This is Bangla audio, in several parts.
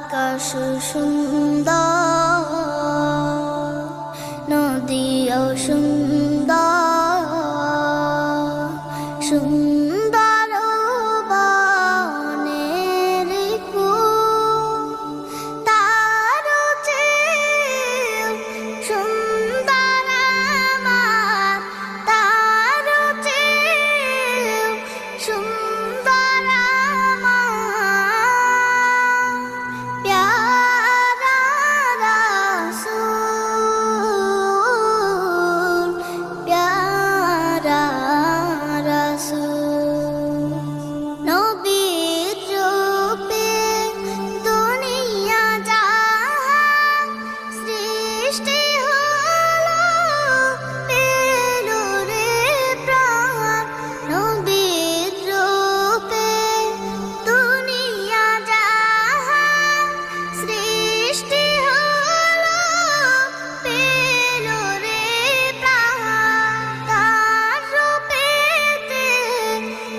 আকাশ সুন্দর, নদীও সুন্দর, সুন্দর বনের ফুল, তার চেয়েও সুন্দর আমার, তার চেয়েও সুন্দর আমার প্যারা রাসূল, প্যারা রাসূল। নবীর রূপে দুনিয়া জাহান সৃষ্টি হলো, পেল রে প্রাণ। নবীর রূপে দুনিয়া জাহান সৃষ্টি হলো, পেল রে প্রাণ। তার রূপেতে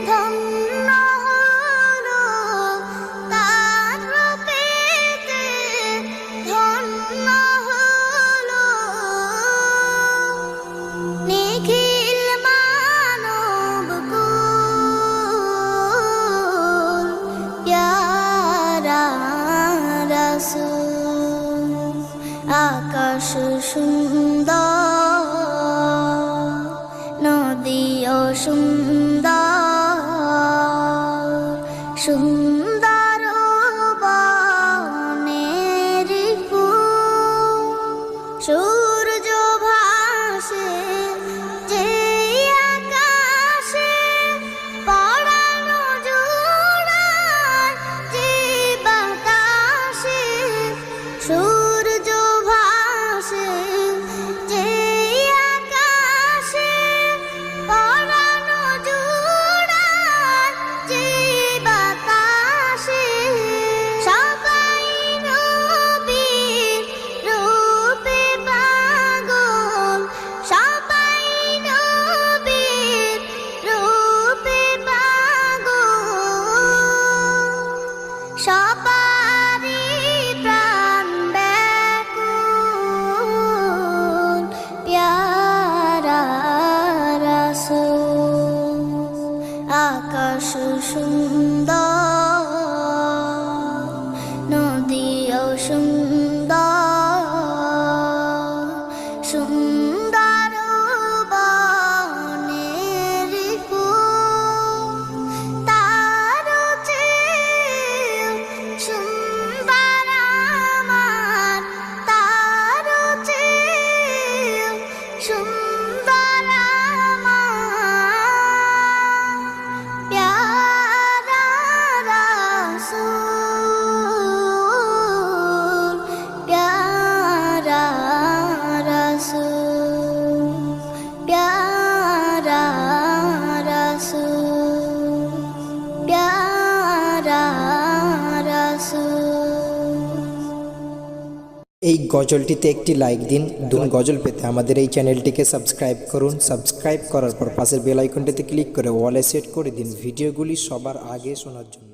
ধন্য হলো, তার রূপেতে ধন্য হলো। নিখিল মানব কুল, প্যারা রাসূল। আকাশ সুন্দর, নদীও সুন্দর, সুন্দর বনের ফুল। সূর্য ভাসে যে আকাশে, পরানো জোড়ায় যে বাতাসে। সূর্য ভাসে যে আকাশে, পরানো জোড়ায় যে বাতাসে। সবাই নবীর রূপে পাগল, সবাই নবীর রূপে পাগল। সবারই প্রাণ ব্যাকুল, প্যারা রাসূল। আকাশ সুন্দর, নদীও সুন্দর, সুন্দর বনের ফুল, তার চেয়েও সুন্দর আমার, তার চেয়েও সুন্দর আমার প্যারা রাসূল, প্যারা রাসূল, প্যারা রাসূল, প্যারা রাসূল। এই গজলটিতে একটি লাইক দিন। গজল পেতে আমাদের এই চ্যানেলটিকে সাবস্ক্রাইব করুন। সাবস্ক্রাইব করার পর পাশের বেল আইকনটিতে ক্লিক করে ওয়ালে সেট করে দিন ভিডিওগুলি সবার আগে শোনার জন্য।